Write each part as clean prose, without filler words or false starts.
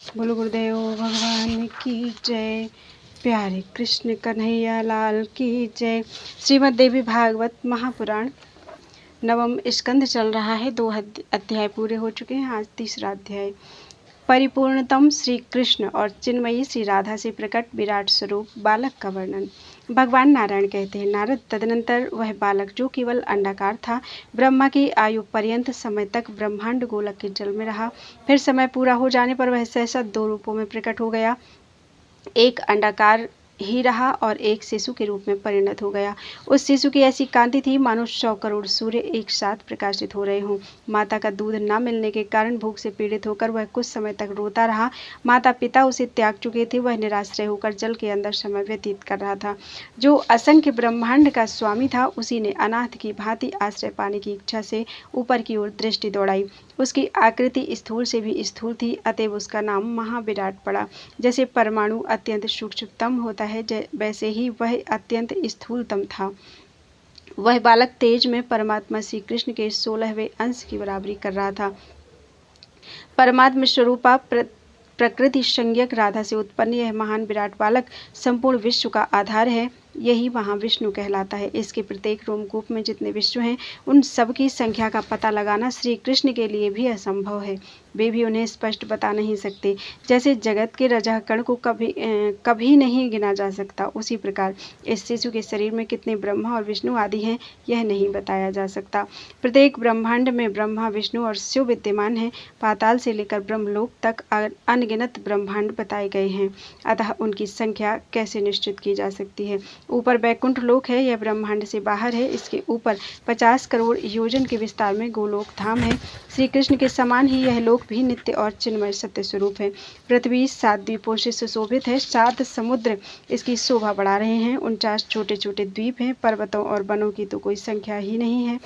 बोलो गुरुदेव भगवान की जय। प्यारे कृष्ण कन्हैया लाल की जय। श्रीमद् देवी भागवत महापुराण नवम स्कंध चल रहा है। 2 अध्याय पूरे हो चुके हैं। आज तीसरा अध्याय। परिपूर्णतम श्री कृष्ण और चिन्मयी श्री राधा से प्रकट विराट स्वरूप बालक का वर्णन। भगवान नारायण कहते हैं, नारद, तदनंतर वह बालक जो केवल अंडाकार था, ब्रह्मा की आयु पर्यंत समय तक ब्रह्मांड गोलक के जल में रहा। फिर समय पूरा हो जाने पर वह सहसा 2 रूपों में प्रकट हो गया। एक अंडाकार ही रहा और एक शिशु के रूप में परिणत हो गया। उस शिशु की ऐसी कांति थी मानो 100 करोड़ सूर्य एक साथ प्रकाशित हो रहे हों। माता का दूध न मिलने के कारण भूख से पीड़ित होकर वह कुछ समय तक रोता रहा। माता पिता उसे त्याग चुके थे। वह निराश्रय होकर जल के अंदर समय व्यतीत कर रहा था। जो असंख्य ब्रह्मांड का स्वामी था, उसी ने अनाथ की भांति आश्रय पाने की इच्छा से ऊपर की ओर दृष्टि दौड़ाई। उसकी आकृति स्थूल से भी स्थूल थी, अतएव उसका नाम महाविराट पड़ा। जैसे परमाणु अत्यंत सूक्ष्मतम होता है, वैसे ही वह अत्यंत स्थूलतम था। वह बालक तेज में परमात्मा श्री कृष्ण के 16वें अंश की बराबरी कर रहा था। परमात्मा स्वरूपा प्रकृति संज्ञक राधा से उत्पन्न यह महान विराट बालक संपूर्ण विश्व का आधार है। यही महाविष्णु कहलाता है। इसके प्रत्येक रोमकूप में जितने विष्णु हैं, उन सब की संख्या का पता लगाना श्री कृष्ण के लिए भी असंभव है। वे भी उन्हें स्पष्ट बता नहीं सकते। जैसे जगत के रजःकण को कभी नहीं गिना जा सकता, उसी प्रकार इस शिशु के शरीर में कितने ब्रह्मा और विष्णु आदि हैं, यह नहीं बताया जा सकता। प्रत्येक ब्रह्मांड में ब्रह्मा, विष्णु और शिव विद्यमान हैं। पाताल से लेकर ब्रह्मलोक तक अनगिनत ब्रह्मांड बताए गए हैं, अतः उनकी संख्या कैसे निश्चित की जा सकती है। ऊपर बैकुंठ लोक है, यह ब्रह्मांड से बाहर है। इसके ऊपर 50 करोड़ योजन के विस्तार में गोलोक धाम है। श्री कृष्ण के समान ही यह लोक भी नित्य और चिन्मय सत्य स्वरूप है। पृथ्वी 7 द्वीपों से सुशोभित है। 7 समुद्र इसकी शोभा बढ़ा रहे हैं। 49 छोटे छोटे द्वीप हैं। पर्वतों और वनों की तो कोई संख्या ही नहीं है।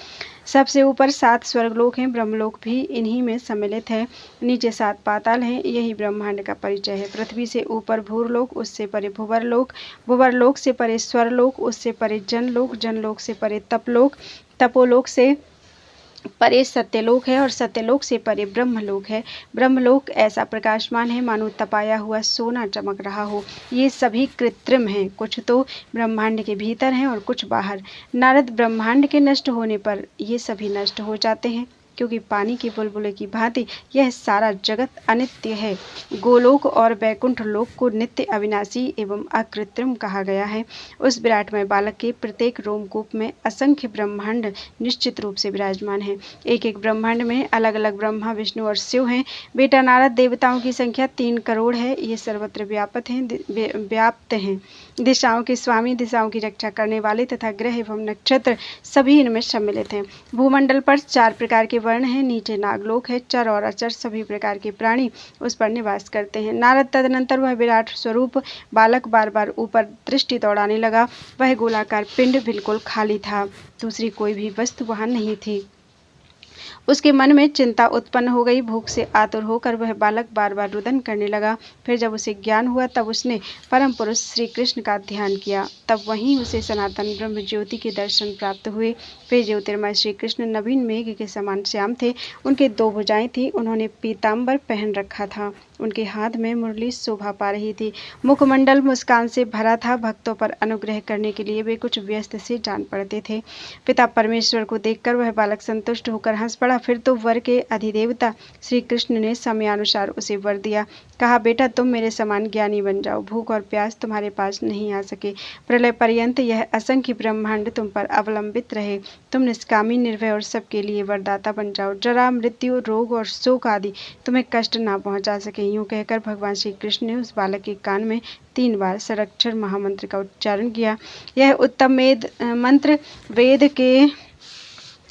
सबसे ऊपर 7 स्वर्गलोक हैं। ब्रह्मलोक भी इन्हीं में सम्मिलित है। नीचे 7 पाताल हैं। यही ब्रह्मांड का परिचय है। पृथ्वी से ऊपर भूरलोक, उससे परे भुवरलोक, भुवरलोक से परे स्वरलोक, उससे परे जनलोक, जनलोक से परे तपलोक, तपोलोक से परे सत्यलोक है और सत्यलोक से परे ब्रह्मलोक है। ब्रह्मलोक ऐसा प्रकाशमान है मानो तपाया हुआ सोना चमक रहा हो। ये सभी कृत्रिम हैं, कुछ तो ब्रह्मांड के भीतर हैं और कुछ बाहर। नारद, ब्रह्मांड के नष्ट होने पर ये सभी नष्ट हो जाते हैं, क्योंकि पानी के बुलबुले की भांति यह सारा जगत अनित्य है। गोलोक और बैकुंठ लोक को नित्य, अविनाशी एवं अकृत्रिम कहा गया है। उस विराटमय बालक के प्रत्येक रोमकूप में असंख्य ब्रह्मांड निश्चित रूप से विराजमान है। एक एक ब्रह्मांड में अलग अलग ब्रह्मा, विष्णु और शिव हैं। बेटा नारद, देवताओं की संख्या 3 करोड़ है। ये सर्वत्र व्याप्त हैं। दिशाओं के स्वामी, दिशाओं की रक्षा करने वाले तथा ग्रह एवं नक्षत्र सभी इनमें सम्मिलित हैं। भूमंडल पर 4 प्रकार के वर्ण हैं। नीचे नागलोक है। चर और अचर सभी प्रकार के प्राणी उस पर निवास करते हैं। नारद, तदनंतर वह विराट स्वरूप बालक बार बार ऊपर दृष्टि दौड़ाने लगा। वह गोलाकार पिंड बिल्कुल खाली था। दूसरी कोई भी वस्तु वहां नहीं थी। उसके मन में चिंता उत्पन्न हो गई। भूख से आतुर होकर वह बालक बार बार रुदन करने लगा। फिर जब उसे ज्ञान हुआ, तब उसने परम पुरुष श्री कृष्ण का ध्यान किया। तब वहीं उसे सनातन ब्रह्म ज्योति के दर्शन प्राप्त हुए। वे ज्योतिर्मय श्री कृष्ण नवीन मेघ के समान श्याम थे। उनके 2 भुजाएं थी। उन्होंने पीताम्बर पहन रखा था। उनके हाथ में मुरली शोभा पा रही थी। मुखमंडल मुस्कान से भरा था। भक्तों पर अनुग्रह करने के लिए वे कुछ व्यस्त से जान पड़ते थे। पिता परमेश्वर को देखकर वह बालक संतुष्ट होकर हंस पड़ा। फिर तो वर के अधिदेवता श्री कृष्ण ने समयानुसार उसे वर दिया। कहा, बेटा, तुम मेरे समान ज्ञानी बन जाओ। भूख और प्यास तुम्हारे पास नहीं आ सके। प्रलय पर्यंत यह असंख्य ब्रह्मांड तुम पर अवलंबित रहे। तुम निष्कामी, निर्भय और सबके लिए वरदाता बन जाओ। जरा, मृत्यु, रोग और शोक आदि तुम्हें कष्ट ना पहुंचा सके। यूं कहकर भगवान श्री कृष्ण ने उस बालक के कान में 3 बार षडक्षर महामंत्र का उच्चारण किया। यह उत्तम मंत्र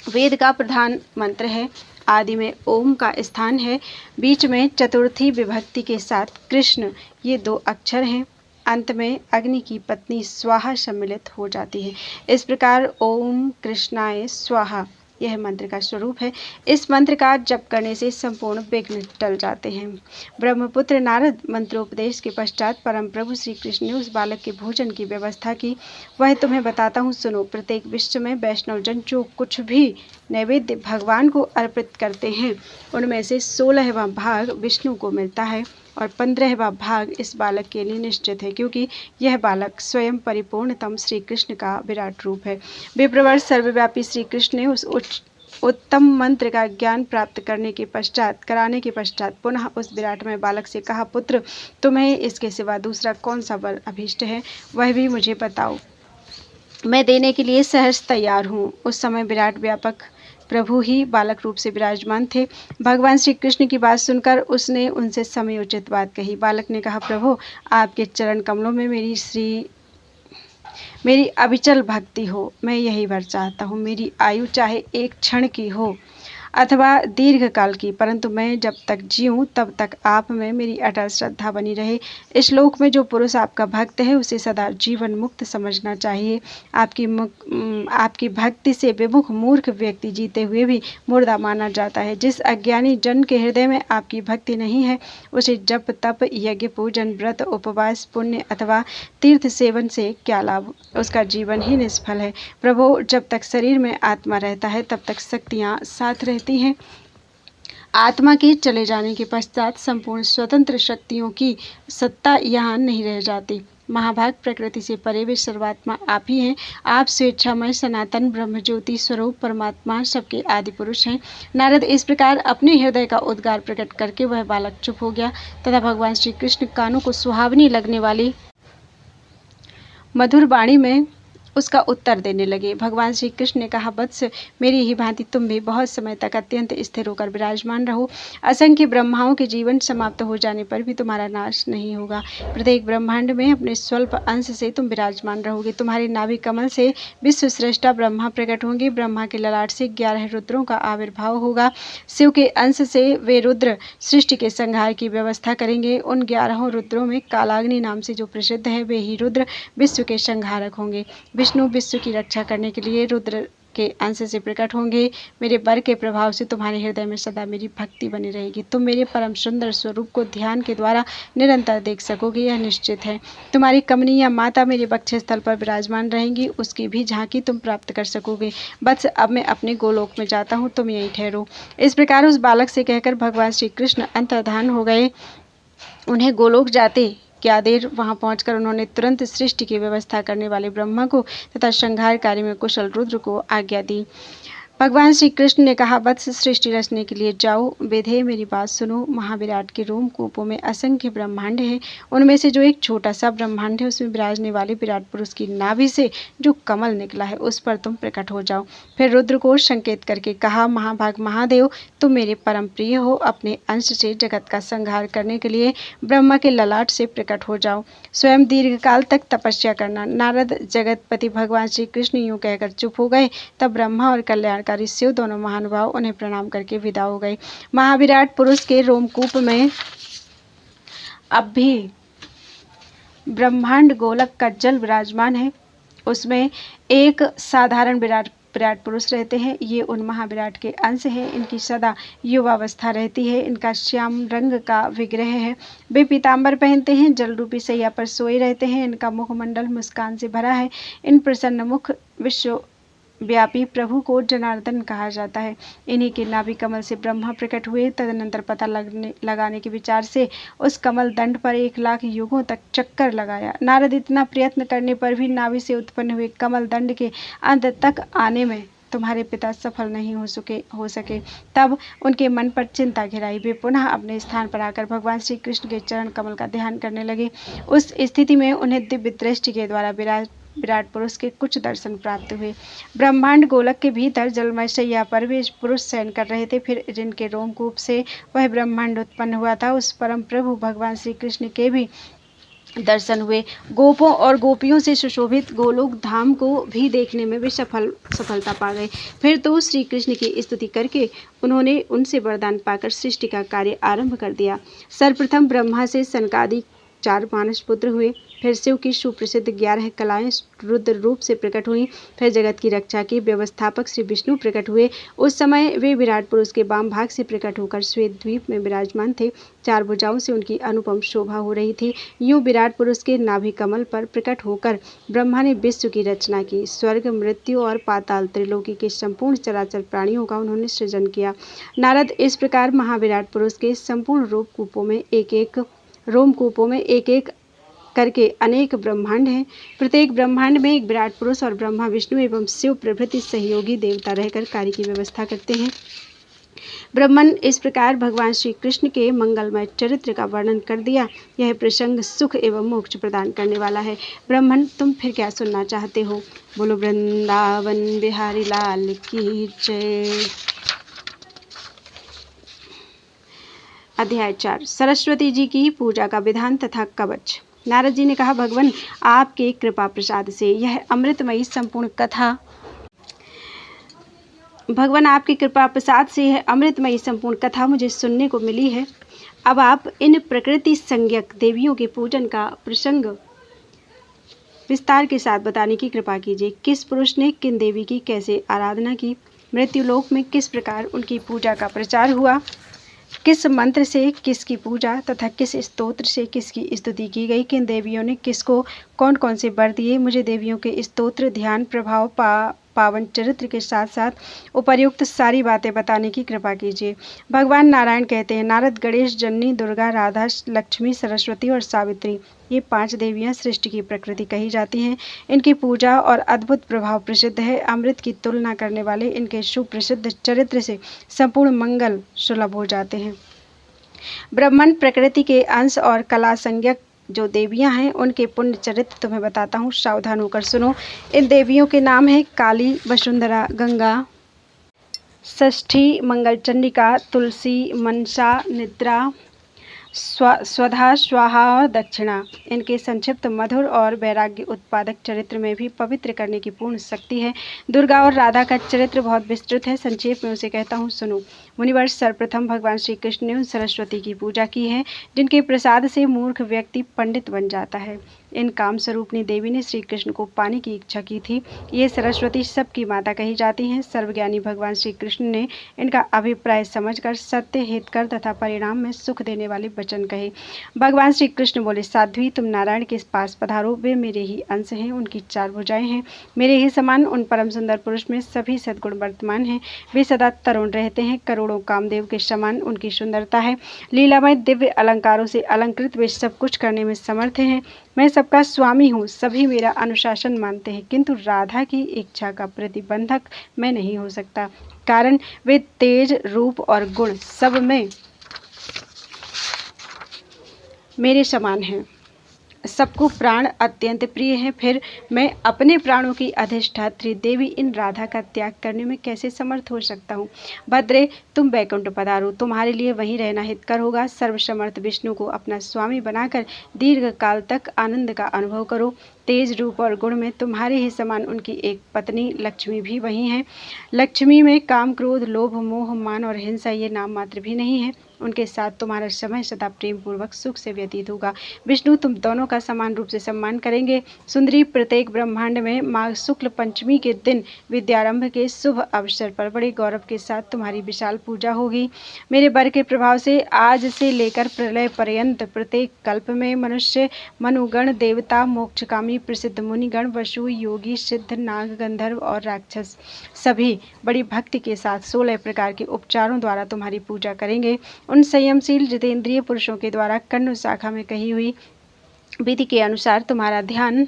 वेद का प्रधान मंत्र है। आदि में ओम का स्थान है। बीच में चतुर्थी विभक्ति के साथ कृष्ण, ये 2 अक्षर हैं। अंत में अग्नि की पत्नी स्वाहा सम्मिलित हो जाती है। इस प्रकार ओम कृष्णाय स्वाहा यह मंत्र का स्वरूप है। इस मंत्र का जप करने से संपूर्ण विघ्न टल जाते हैं। ब्रह्मपुत्र नारद मंत्रोपदेश के पश्चात परम प्रभु श्री कृष्ण ने उस बालक के भोजन की व्यवस्था की। वह तुम्हें बताता हूँ, सुनो। प्रत्येक विश्व में वैष्णवजन जो कुछ भी नैवेद्य भगवान को अर्पित करते हैं, उनमें से 16वां भाग विष्णु को मिलता है। और 15वां भाग इस बालक के लिए निश्चित है, क्योंकि यह बालक स्वयं परिपूर्णतम श्री कृष्ण का विराट रूप है। विप्रवर सर्वव्यापी श्री कृष्ण ने उस उत्तम मंत्र का ज्ञान प्राप्त कराने के पश्चात पुनः उस विराटमय बालक से कहा, पुत्र, तुम्हें इसके सिवा दूसरा कौन सा वर अभीष्ट है, वह भी मुझे बताओ, मैं देने के लिए सहर्ष तैयार हूँ। उस समय विराट व्यापक प्रभु ही बालक रूप से विराजमान थे। भगवान श्री कृष्ण की बात सुनकर उसने उनसे समयोचित बात कही। बालक ने कहा, प्रभु, आपके चरण कमलों में मेरी अविचल भक्ति हो। मैं यही वर चाहता हूँ। मेरी आयु चाहे एक क्षण की हो अथवा दीर्घ काल की, परंतु मैं जब तक जीऊँ तब तक आप में मेरी अटल श्रद्धा बनी रहे। इस श्लोक में जो पुरुष आपका भक्त है उसे सदा जीवन मुक्त समझना चाहिए। आपकी भक्ति से विमुख मूर्ख व्यक्ति जीते हुए भी मुर्दा माना जाता है। जिस अज्ञानी जन के हृदय में आपकी भक्ति नहीं है, उसे जप तप यज्ञ पूजन व्रत उपवास पुण्य अथवा तीर्थ सेवन से क्या लाभ, उसका जीवन ही निष्फल है। प्रभु, जब तक शरीर में आत्मा रहता है तब तक शक्तियाँ साथ रहती हैं। आत्मा के चले जाने के पश्चात संपूर्ण स्वतंत्र शक्तियों की सत्ता यहाँ नहीं रह जाती। महाभाग, प्रकृति से परे वे सर्वात्मा आप ही हैं। आप स्वेच्छामय सनातन ब्रह्म ज्योति स्वरूप परमात्मा सबके आदि पुरुष हैं। नारद इस प्रकार अपने हृदय का उद्गार प्रकट करके वह बालक चुप हो गया तथा भगवान श्री कृष्ण कानों को सुहावनी लगने वाली मधुर वाणी में उसका उत्तर देने लगे। भगवान श्री कृष्ण ने कहा, वत्स, मेरी ही भांति तुम भी बहुत समय तक अत्यंत स्थिर होकर विराजमान रहो। असंख्य ब्रह्माओं के जीवन समाप्त हो जाने पर भी तुम्हारा नाश नहीं होगा। प्रत्येक ब्रह्मांड में अपने स्वल्प अंश से तुम विराजमान रहोगे। तुम्हारे नाभि कमल से विश्व श्रेष्ठा ब्रह्मा प्रकट होंगे। ब्रह्मा के ललाट से 11 रुद्रों का आविर्भाव होगा। शिव के अंश से वे रुद्र सृष्टि के संहार की व्यवस्था करेंगे। उन 11 रुद्रों में कालाग्नि नाम से जो प्रसिद्ध है, वे ही रुद्र विश्व के संहारक होंगे। विष्णु विश्व की रक्षा करने के लिए रुद्र के अंश से प्रकट होंगे। मेरे वर के प्रभाव से तुम्हारे हृदय में सदा मेरी भक्ति बनी रहेगी। तुम मेरे परम सुंदर स्वरूप को ध्यान के द्वारा निरंतर देख सकोगे, यह निश्चित है। तुम्हारी कमनीय माता मेरे वक्षस्थल पर विराजमान रहेंगी, उसकी भी झांकी तुम प्राप्त कर सकोगे। बस अब मैं अपने गोलोक में जाता हूँ, तुम यहीं ठहरो। इस प्रकार उस बालक से कहकर भगवान श्री कृष्ण अंतर्धान हो गए। उन्हें गोलोक जाते क्या देर, वहां पहुंचकर उन्होंने तुरंत सृष्टि की व्यवस्था करने वाले ब्रह्मा को तथा संहार कार्य में कुशल रुद्र को आज्ञा दी। भगवान श्री कृष्ण ने कहा, वत्स, सृष्टि रचने के लिए जाओ। विधे, मेरी बात सुनो। महाविराट के रोम कूपों में असंख्य ब्रह्मांड हैं। उनमें से जो एक छोटा सा ब्रह्मांड है, उसमें विराजने वाले विराट पुरुष की नाभि से जो कमल निकला है, उस पर तुम प्रकट हो जाओ। फिर रुद्र को संकेत करके कहा, महाभाग महादेव, तुम मेरे परम प्रिय हो। अपने अंश से जगत का संहार करने के लिए ब्रह्मा के ललाट से प्रकट हो जाओ। स्वयं दीर्घकाल तक तपस्या करना। नारद जगतपति भगवान श्री कृष्ण यूं कहकर चुप हो गए। तब ब्रह्मा और कल्याणकारी शिव दोनों महानुभाव उन्हें प्रणाम करके विदा हो गए। महाविराट पुरुष के रोमकूप में अब भी ब्रह्मांड गोलक का जल विराजमान है। उसमें एक साधारण विराट पुरुष रहते हैं। ये उन महाविराट के अंश हैं। इनकी सदा युवावस्था रहती है। इनका श्याम रंग का विग्रह है। वे पीताम्बर पहनते हैं, जल रूपी सैया पर सोए रहते हैं। इनका मुखमंडल मुस्कान से भरा है। इन प्रसन्न मुख विश्व व्यापी प्रभु को जनार्दन कहा जाता है। इन्हीं के नाभि कमल से ब्रह्मा प्रकट हुए। तदनंतर पता लगाने के विचार से उस कमल दंड पर 1,00,000 युगों तक चक्कर लगाया। नारद, इतना प्रयत्न करने पर भी नाभि से उत्पन्न हुए कमल दंड के अंत तक आने में तुम्हारे पिता सफल नहीं हो सके। तब उनके मन पर चिंता घिराई। वे पुनः अपने स्थान पर आकर भगवान श्री कृष्ण के चरण कमल का ध्यान करने लगे। उस स्थिति में उन्हें दिव्य दृष्टि के द्वारा विराट पुरुष के कुछ दर्शन प्राप्त हुए। ब्रह्मांड गोलक के भीतर जलमय शैया पर वे पुरुष शयन कर रहे थे। फिर जिनके रोमकूप से वह ब्रह्मांड उत्पन्न हुआ था, उस परम प्रभु भगवान श्री कृष्ण के भी दर्शन हुए। गोपों और गोपियों से सुशोभित गोलोक धाम को भी देखने में वे सफलता पा गए। फिर तो श्री कृष्ण की स्तुति करके उन्होंने उनसे वरदान पाकर सृष्टि का कार्य आरंभ कर दिया। सर्वप्रथम ब्रह्मा से सनकादि 4 मानस पुत्र हुए। फिर शिव की सुप्रसिद्ध 11 कलाएं रुद्र रूप से प्रकट हुई। फिर जगत की रक्षा के व्यवस्थापक श्री विष्णु प्रकट हुए। उस समय वे विराट पुरुष के वाम भाग से प्रकट होकर श्वेत द्वीप में विराजमान थे। 4 भुजाओं से उनकी अनुपम शोभा हो रही थी। यूं विराट पुरुष के नाभि कमल पर प्रकट होकर ब्रह्मा ने विश्व की रचना की। स्वर्ग, मृत्यु और पाताल त्रिलोकी के संपूर्ण चराचर प्राणियों का उन्होंने सृजन किया। नारद, इस प्रकार महाविराट पुरुष के संपूर्ण रूप कूपों में एक एक रोमकूपों में एक एक करके अनेक ब्रह्मांड हैं। प्रत्येक ब्रह्मांड में एक विराट पुरुष और ब्रह्मा, विष्णु एवं शिव प्रभृति सहयोगी देवता रहकर कार्य की व्यवस्था करते हैं। ब्रह्मन इस प्रकार भगवान श्री कृष्ण के मंगलमय चरित्र का वर्णन कर दिया। यह प्रसंग सुख एवं मोक्ष प्रदान करने वाला है। ब्रह्मन, तुम फिर क्या सुनना चाहते हो? बोलो वृंदावन बिहारी लाल की जय। अध्याय 4 सरस्वती जी की पूजा का विधान तथा कवच। नारद जी ने कहा, भगवान, आपके कृपा प्रसाद से यह अमृतमयी संपूर्ण कथा मुझे सुनने को मिली है। अब आप इन प्रकृति संज्ञक देवियों के पूजन का प्रसंग विस्तार के साथ बताने की कृपा कीजिए। किस पुरुष ने किन देवी की कैसे आराधना की, मृत्युलोक में किस प्रकार उनकी पूजा का प्रचार हुआ, किस मंत्र से किसकी पूजा तथा किस स्तोत्र से किसकी स्तुति की गई, किन देवियों ने किसको कौन कौन से वर दिए। मुझे देवियों के स्तोत्र, ध्यान, प्रभाव, पावन चरित्र के साथ साथ उपर्युक्त सारी बातें बताने की कृपा कीजिए। भगवान नारायण कहते हैं, नारद, गणेश, जननी, दुर्गा, राधा, लक्ष्मी, सरस्वती और सावित्री, ये 5 देवियां सृष्टि की प्रकृति कही जाती हैं। इनकी पूजा और अद्भुत प्रभाव प्रसिद्ध है। अमृत की तुलना करने वाले इनके सुप्रसिद्ध चरित्र से संपूर्ण मंगल सुलभ हो जाते हैं। ब्रह्मन, प्रकृति के अंश और कला संज्ञक जो देवियां हैं उनके पुण्य चरित्र तुम्हें बताता हूँ, सावधान होकर सुनो। इन देवियों के नाम हैं काली, वसुंधरा, गंगा, षष्ठी, मंगल चंडिका, तुलसी, मनसा, निद्रा, स्वधा, स्वाहा और दक्षिणा। इनके संक्षिप्त, मधुर और वैराग्य उत्पादक चरित्र में भी पवित्र करने की पूर्ण शक्ति है। दुर्गा और राधा का चरित्र बहुत विस्तृत है, संक्षेप में उसे कहता हूँ, सुनो। मुनिवर, सर्वप्रथम भगवान श्री कृष्ण ने उन सरस्वती की पूजा की है जिनके प्रसाद से मूर्ख व्यक्ति पंडित बन जाता है। इन काम स्वरूपनी देवी ने श्री कृष्ण को पाने की इच्छा की थी। ये सरस्वती सबकी माता कही जाती हैं। सर्वज्ञानी भगवान श्री कृष्ण ने इनका अभिप्राय समझकर सत्य, हितकर तथा परिणाम में सुख देने वाले वचन कहे। भगवान श्री कृष्ण बोले, साध्वी, तुम नारायण के पास पधारो, वे मेरे ही अंश हैं, उनकी 4 भुजाएं हैं। मेरे ही समान उन परम सुंदर पुरुष में सभी सद्गुण वर्तमान हैं। वे सदा तरुण रहते हैं, करोड़ों कामदेव के समान उनकी सुंदरता है। लीलामय दिव्य अलंकारों से अलंकृत वे सब कुछ करने में समर्थ हैं। मैं सबका स्वामी हूँ, सभी मेरा अनुशासन मानते हैं, किंतु राधा की इच्छा का प्रतिबंधक मैं नहीं हो सकता, कारण वे तेज, रूप और गुण सब में मेरे समान हैं। सबको प्राण अत्यंत प्रिय है। फिर मैं अपने प्राणों की अधिष्ठात्री देवी इन राधा का त्याग करने में कैसे समर्थ हो सकता हूँ। भद्रे, तुम वैकुंठ पधारो, तुम्हारे लिए वहीं रहना हितकर होगा। सर्वसमर्थ विष्णु को अपना स्वामी बनाकर दीर्घ काल तक आनंद का अनुभव करो। तेज, रूप और गुण में तुम्हारे ही समान उनकी एक पत्नी लक्ष्मी भी वही है। लक्ष्मी में काम, क्रोध, लोभ, मोह, मान और हिंसा ये नाम मात्र भी नहीं है। उनके साथ तुम्हारा समय सदा प्रेम पूर्वक सुख से व्यतीत होगा। विष्णु तुम दोनों का समान रूप से सम्मान करेंगे। सुंदरी, प्रत्येक ब्रह्मांड में माघ शुक्ल पंचमी के दिन विद्यारंभ के शुभ अवसर पर बड़े गौरव के साथ तुम्हारी विशाल पूजा होगी। मेरे वर के प्रभाव से आज से लेकर प्रलय पर्यंत प्रत्येक कल्प में मनुष्य, मनुगण, देवता, मोक्षकामी, प्रसिद्ध मुनिगण, वसु, योगी, सिद्ध, नाग, गंधर्व और राक्षस सभी बड़ी भक्ति के साथ 16 प्रकार के उपचारों द्वारा तुम्हारी पूजा करेंगे। उन संयमशील जितेंद्रिय पुरुषों के द्वारा कण्व शाखा में कही हुई विधि के अनुसार तुम्हारा ध्यान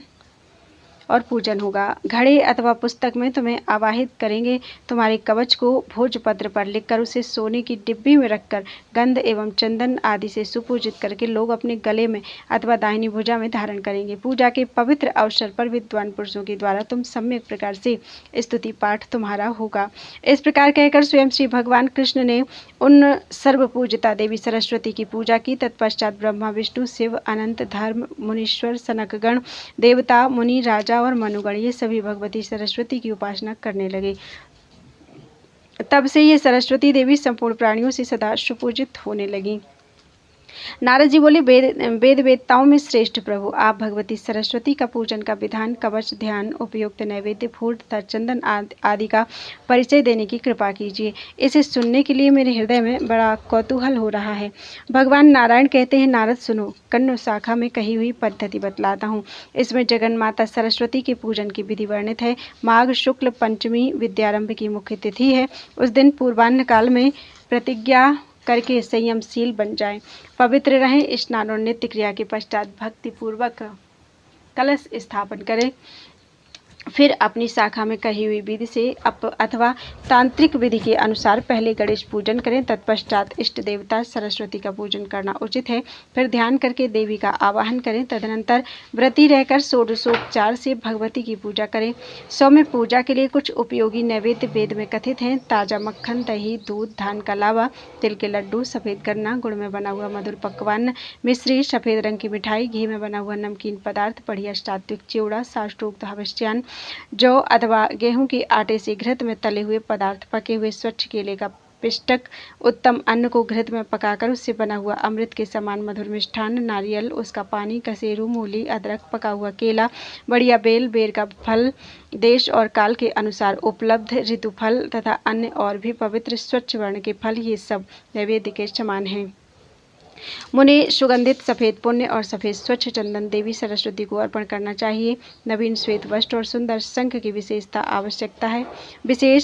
और पूजन होगा। घड़े अथवा पुस्तक में तुम्हें आवाहित करेंगे। तुम्हारे कवच को भोजपत्र पर लिखकर उसे सोने की डिब्बी में रखकर गंध एवं चंदन आदि से सुपूजित करके लोग अपने गले में अथवा दाहिनी भुजा में धारण करेंगे। पूजा के पवित्र अवसर पर विद्वान पुरुषों के द्वारा तुम सम्यक प्रकार से स्तुति पाठ तुम्हारा होगा। इस प्रकार कहकर स्वयं श्री भगवान कृष्ण ने उन सर्वपूजिता देवी सरस्वती की पूजा की। तत्पश्चात ब्रह्मा, विष्णु, शिव, अनंत, धर्म, मुनीश्वर, सनकगण, देवता, मुनि, राजा और मनुगण ये सभी भगवती सरस्वती की उपासना करने लगे। तब से ये सरस्वती देवी संपूर्ण प्राणियों से सदा सुपूजित होने लगी। नारद जी बोले, वेद वेदताओं में श्रेष्ठ प्रभु, आप भगवती सरस्वती का पूजन का विधान, कवच, ध्यान, उपयुक्त नैवेद्य, फूल तथा चंदन आदि का परिचय देने की कृपा कीजिए। इसे सुनने के लिए मेरे हृदय में बड़ा कौतूहल हो रहा है। भगवान नारायण कहते हैं, नारद सुनो, कण्व शाखा में कही हुई पद्धति बतलाता हूँ। इसमें जगन माता सरस्वती के पूजन की विधि वर्णित है। माघ शुक्ल पंचमी विद्यारंभ की मुख्य तिथि है। उस दिन पूर्वाह्न काल में प्रतिज्ञा करके संयमशील बन जाएं। पवित्र रहें। स्नान और नित्य क्रिया के पश्चात भक्तिपूर्वक कलश स्थापन करें। फिर अपनी शाखा में कही हुई विधि से अथवा तांत्रिक विधि के अनुसार पहले गणेश पूजन करें। तत्पश्चात इष्ट देवता सरस्वती का पूजन करना उचित है। फिर ध्यान करके देवी का आवाहन करें। तदनंतर व्रती रहकर षोडशोपचार से भगवती की पूजा करें। सौम्य पूजा के लिए कुछ उपयोगी नैवेद्य वेद में कथित हैं। ताजा मक्खन, दही, दूध, धान का लावा, तिल के लड्डू, सफ़ेद गन्ना, गुड़ में बना हुआ मधुर पकवान, मिश्री, सफ़ेद रंग की मिठाई, घी में बना हुआ नमकीन पदार्थ, बढ़िया सात्विक चिवड़ा, शास्त्रोक्त हविष्यान, जौ अथवा गेहूं के आटे से घृत में तले हुए पदार्थ, पके हुए स्वच्छ केले का पिष्टक, उत्तम अन्न को घृत में पकाकर उससे बना हुआ अमृत के समान मधुर मिष्ठान, नारियल, उसका पानी, कसेरू, मूली, अदरक, पका हुआ केला, बढ़िया बेल, बेर का फल, देश और काल के अनुसार उपलब्ध ऋतु फल तथा अन्य और भी पवित्र स्वच्छ वर्ण के फल, ये सब नैवेद्य के समान हैं। मुने सुगंधित सफ़ेद पुण्य और सफ़ेद स्वच्छ चंदन देवी सरस्वती को अर्पण करना चाहिए। नवीन श्वेत वस्त्र और सुंदर शंख की विशेष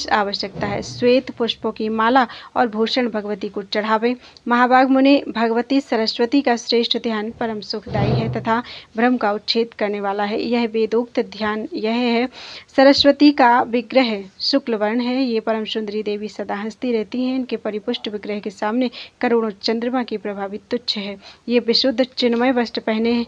आवश्यकता है। श्वेत पुष्पों की माला और भूषण भगवती को चढ़ावें। महाभाग मुने, भगवती सरस्वती का श्रेष्ठ ध्यान परम सुखदायी है तथा भ्रम का उच्छेद करने वाला है। यह वेदोक्त ध्यान यह है। सरस्वती का विग्रह शुक्ल वर्ण है। ये परम सुंदरी देवी सदा हंसती रहती हैं। इनके परिपुष्ट विग्रह के सामने करोड़ों चंद्रमा की प्रभावी तुच्छ है। ये विशुद्ध चिन्मय वस्त्र पहने हैं।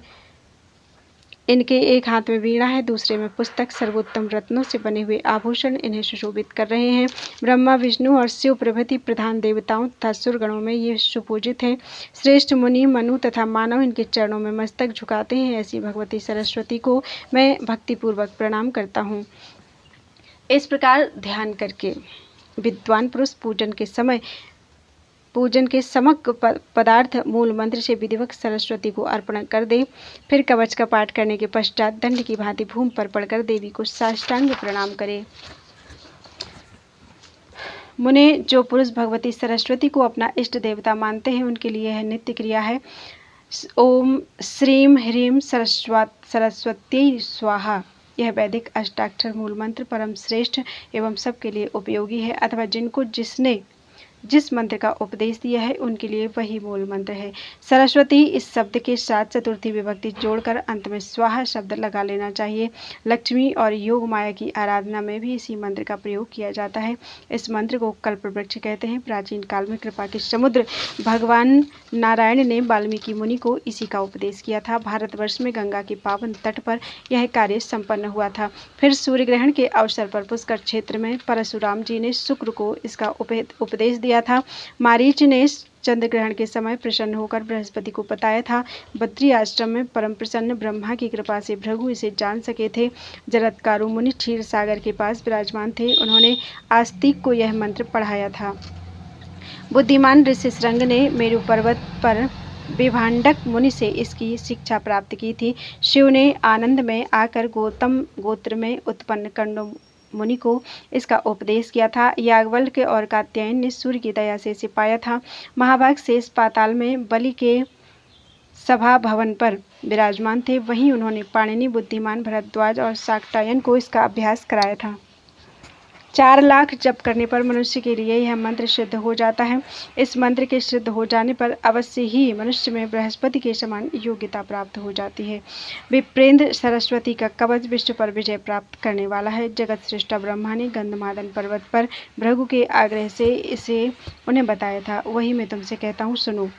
इनके एक हाथ में वीणा है, दूसरे में पुस्तक, सर्वोत्तम रत्नों से बने हुए आभूषण इन्हें सुशोभित कर रहे हैं। ब्रह्मा, विष्णु और शिव प्रभृति प्रधान देवताओं तथा सुरगणों में ये सुपूजित हैं। श्रेष्ठ मुनि, मनु तथा मानव इनके चरणों में मस्तक झुकाते हैं। ऐसी भगवती सरस्वती को मैं भक्तिपूर्वक प्रणाम करता हूँ। इस प्रकार ध्यान करके विद्वान पुरुष पूजन के समग्र पदार्थ मूल मंत्र से विधिवत सरस्वती को अर्पण कर दे। फिर कवच का पाठ करने के पश्चात दंड की भांति भूमि पर पड़कर देवी को साष्टांग प्रणाम करे। मुने, जो पुरुष भगवती सरस्वती को अपना इष्ट देवता मानते हैं उनके लिए यह नित्य क्रिया है। ओम श्रीम ह्रीम सरस्वती स्वाहा, यह वैदिक अष्टाक्षर मूल मंत्र परम श्रेष्ठ एवं सबके लिए उपयोगी है, अथवा जिनको जिसने जिस मंत्र का उपदेश दिया है उनके लिए वही मूल मंत्र है। सरस्वती इस शब्द के साथ चतुर्थी विभक्ति जोड़कर अंत में स्वाहा शब्द लगा लेना चाहिए। लक्ष्मी और योग माया की आराधना में भी इसी मंत्र का प्रयोग किया जाता है। इस मंत्र को कल्पवृक्ष कहते हैं। प्राचीन काल में कृपा के समुद्र भगवान नारायण ने वाल्मीकि मुनि को इसी का उपदेश किया था। भारतवर्ष में गंगा के पावन तट पर यह कार्य संपन्न हुआ था। फिर सूर्य ग्रहण के अवसर पर पुष्कर क्षेत्र में परशुराम जी ने शुक्र को इसका उपदेश दिया था। मारीच ने चंद्र ग्रहण के समय प्रसन्न होकर बृहस्पति को बताया था। बद्री आश्रम में परम प्रसन्न ब्रह्मा की कृपा से भृगु इसे जान सके थे। जरत्कारु मुनि क्षीर सागर के पास विराजमान थे। उन्होंने आस्तिक को यह मंत्र पढ़ाया था। बुद्धिमान ऋषि श्रृंग ने मेरु पर्वत पर विभांडक मुनि से इसकी शिक्षा प्राप्त की थी। शिव ने आनंद में आकर गौतम गोत्र में उत्पन्न कंडो मुनि को इसका उपदेश किया था। याज्ञवल्क्य और कात्यायन ने सूर्य की दया से इसे पाया था। महाभाग शेष पाताल में बलि के सभा भवन पर विराजमान थे। वहीं उन्होंने पाणिनि, बुद्धिमान, भरद्वाज और शाक्टायन को इसका अभ्यास कराया था। 4 लाख जप करने पर मनुष्य के लिए यह मंत्र सिद्ध हो जाता है। इस मंत्र के सिद्ध हो जाने पर अवश्य ही मनुष्य में बृहस्पति के समान योग्यता प्राप्त हो जाती है। विप्रेंद्र सरस्वती का कवच विश्व पर विजय प्राप्त करने वाला है। जगत सृष्टा ब्रह्मा ने गंधमादन पर्वत पर भृगु के आग्रह से इसे उन्हें बताया था। वही मैं तुमसे कहता हूँ, सुनो।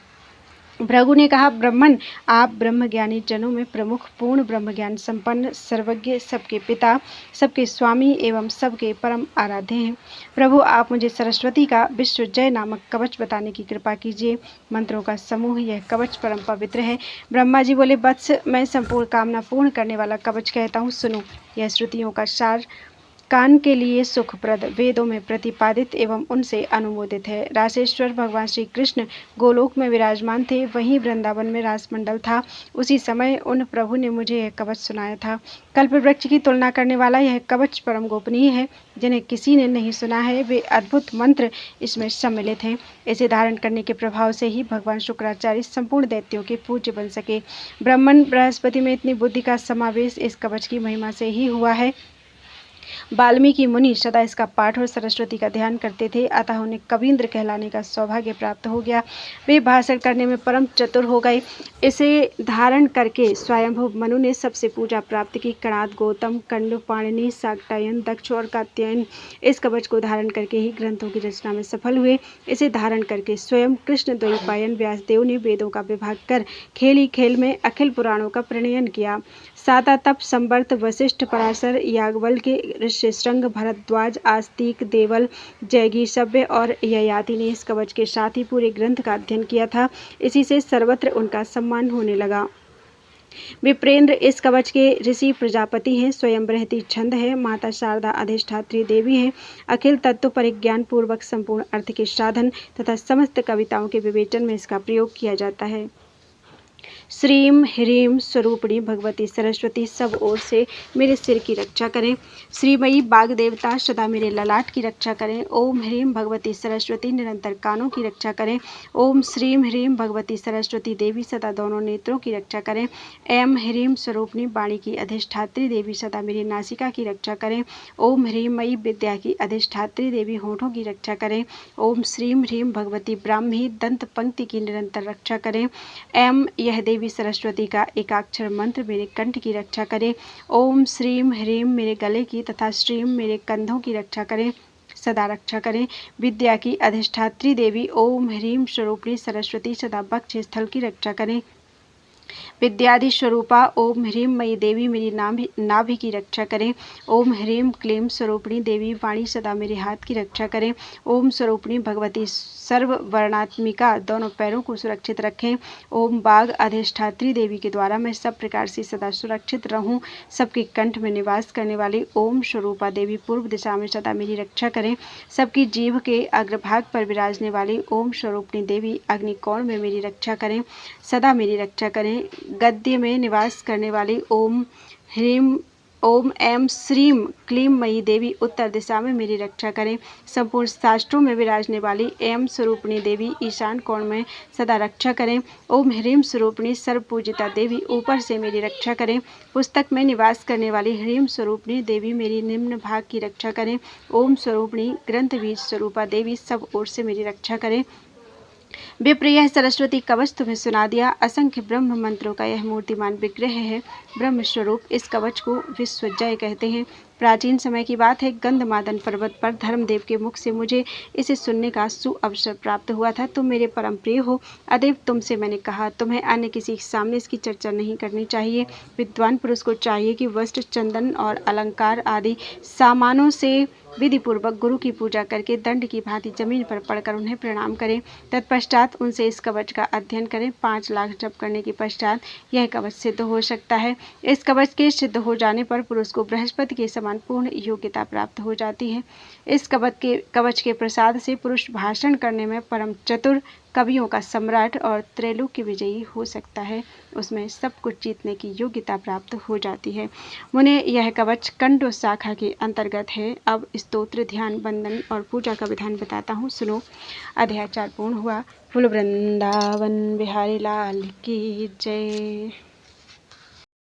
भृगु ने कहा, ब्रह्मन, आप ब्रह्मज्ञानी जनों में प्रमुख, पूर्ण ब्रह्मज्ञान संपन्न, सर्वज्ञ, सबके पिता, सबके स्वामी एवं सबके परम आराध्य हैं। प्रभु, आप मुझे सरस्वती का विश्वजय नामक कवच बताने की कृपा कीजिए। मंत्रों का समूह, यह कवच परम पवित्र है। ब्रह्मा जी बोले, वत्स, मैं संपूर्ण कामना पूर्ण करने वाला कवच कहता हूँ, सुनो। यह श्रुतियों का सार, कान के लिए सुखप्रद, वेदों में प्रतिपादित एवं उनसे अनुमोदित है। रासेश्वर भगवान श्री कृष्ण गोलोक में विराजमान थे। वहीं वृंदावन में रासमंडल था। उसी समय उन प्रभु ने मुझे यह कवच सुनाया था। कल्पवृक्ष की तुलना करने वाला यह कवच परम गोपनीय है। जिन्हें किसी ने नहीं सुना है वे अद्भुत मंत्र इसमें सम्मिलित हैं। इसे धारण करने के प्रभाव से ही भगवान शुक्राचार्य संपूर्ण दैत्यों के पूज्य बन सके। ब्रह्मन, बृहस्पति में इतनी बुद्धि का समावेश इस कवच की महिमा से ही हुआ है। वाल्मीकि मुनि सदा इसका पाठ और सरस्वती का ध्यान करते थे, अतः उन्हें कबींद्र कहलाने का सौभाग्य प्राप्त हो गया। वे भाषण करने में परम चतुर हो गए। इसे धारण करके स्वयंभू मनु ने सबसे पूजा प्राप्त की। कणाद, गौतम, कंड, पाणिनि, शाक्टायन, दक्ष और कात्यायन इस कवच को धारण करके ही ग्रंथों की रचना में सफल हुए। इसे धारण करके स्वयं कृष्ण द्वैपायन व्यासदेव ने वेदों का विभाग कर खेल ही खेल में अखिल पुराणों का प्रणयन किया। साता, तप, संवर्त, वशिष्ठ, पराशर, याज्ञवल्क्य, ऋष्यशृंग, भरद्वाज, आस्तिक, देवल, जैगी, सभ्य और ययाति ने इस कवच के साथ ही पूरे ग्रंथ का अध्ययन किया था। इसी से सर्वत्र उनका सम्मान होने लगा। विप्रेंद्र इस कवच के ऋषि प्रजापति हैं। स्वयं बृहति छंद है। माता शारदा अधिष्ठात्री देवी हैं। अखिल तत्व परिज्ञान पूर्वक संपूर्ण अर्थ के साधन तथा समस्त कविताओं के विवेचन में इसका प्रयोग किया जाता है। श्रीम ह्रीम स्वरूपिणी भगवती सरस्वती सब ओर से मेरे सिर की रक्षा करें। श्रीमयी बाग देवता सदा मेरे ललाट की रक्षा करें। ओम ह्रीम भगवती सरस्वती निरंतर कानों की रक्षा करें। ओम श्रीम ह्रीम भगवती सरस्वती देवी सदा दोनों नेत्रों की रक्षा करें। एम ह्रीम स्वरूपिणी वाणी की अधिष्ठात्री देवी सदा मेरी नासिका की रक्षा करें। ओम ह्रीम मयी विद्या की अधिष्ठात्री देवी होठों की रक्षा करें। ओम श्रीम ह्रीम भगवती ब्राह्मी दंत पंक्ति की निरंतर रक्षा करें। एम यह देवी सरस्वती का एकाक्षर मंत्र मेरे कंठ की रक्षा करे। ओम श्रीम ह्रीम मेरे गले की तथा श्रीम मेरे कंधों की रक्षा करें, सदा रक्षा करें। विद्या की अधिष्ठात्री देवी ओम ह्रीम स्वरूपिणी सरस्वती सदा वक्ष स्थल की रक्षा करें। विद्यादि स्वरूपा ओम ह्रीम मयी देवी मेरी नाभि की रक्षा करें। ओम ह्रीम क्लीम स्वरूपिणी देवी वाणी सदा मेरे हाथ की रक्षा करें। ओम स्वरूपिणी भगवती सर्व वर्णात्मिका दोनों पैरों को सुरक्षित रखें। ओम बाग अधिष्ठात्री देवी के द्वारा मैं सब प्रकार से सदा सुरक्षित रहूं। सबके कंठ में निवास करने वाली ओम स्वरूपा देवी पूर्व दिशा में सदा मेरी रक्षा करें। सबकी जीभ के अग्रभाग पर विराजने वाली ओम स्वरूपिणी देवी अग्निकोण में मेरी रक्षा करें, सदा मेरी रक्षा करें। गद्य में निवास करने वाली ओम ह्रीम ओम एम श्रीम क्लीम मयी देवी उत्तर दिशा में मेरी रक्षा करें। संपूर्ण शास्त्रों में विराजने वाली एम स्वरूपिणी देवी ईशान कोण में सदा रक्षा करें। ओम ह्रीम स्वरूपिणी सर्वपूजिता देवी ऊपर से मेरी रक्षा करें। पुस्तक में निवास करने वाली ह्रीम स्वरूपिणी देवी मेरी निम्न भाग की रक्षा करें। ओम स्वरूपिणी ग्रंथ बीज स्वरूपा देवी सब ओर से मेरी रक्षा करें। विप्र यह सरस्वती कवच तुम्हें सुना दिया। असंख्य ब्रह्म मंत्रों का यह मूर्तिमान विग्रह है। ब्रह्म स्वरूप इस कवच को विश्वजय कहते हैं। प्राचीन समय की बात है, गंधमादन पर्वत पर धर्मदेव के मुख से मुझे इसे सुनने का सुअवसर प्राप्त हुआ था। तुम मेरे परम प्रिय हो, अतएव तुमसे मैंने कहा तुम्हें अन्य किसी के सामने इसकी चर्चा नहीं करनी चाहिए। विद्वान पुरुष को चाहिए कि वस्त्र, चंदन और अलंकार आदि सामानों से विधि पूर्वक गुरु की पूजा करके दंड की भांति जमीन पर पड़कर उन्हें प्रणाम करें। तत्पश्चात उनसे इस कवच का अध्ययन करें। 5 लाख जप करने के पश्चात यह कवच सिद्ध हो सकता है। इस कवच के सिद्ध हो जाने पर पुरुष को बृहस्पति के समान पूर्ण योग्यता प्राप्त हो जाती है। इस कवच के प्रसाद से पुरुष भाषण करने में परम चतुर, कवियों का सम्राट और त्रैलोक्य विजयी हो सकता है। उसमें सब कुछ जीतने की योग्यता प्राप्त हो जाती है। मुने यह कवच कंठ शाखा के अंतर्गत है। अब स्तोत्र, ध्यान, वंदन और पूजा का विधान बताता हूँ, सुनो। अध्याय 4 पूर्ण हुआ। फूल वृंदावन बिहारी लाल की जय।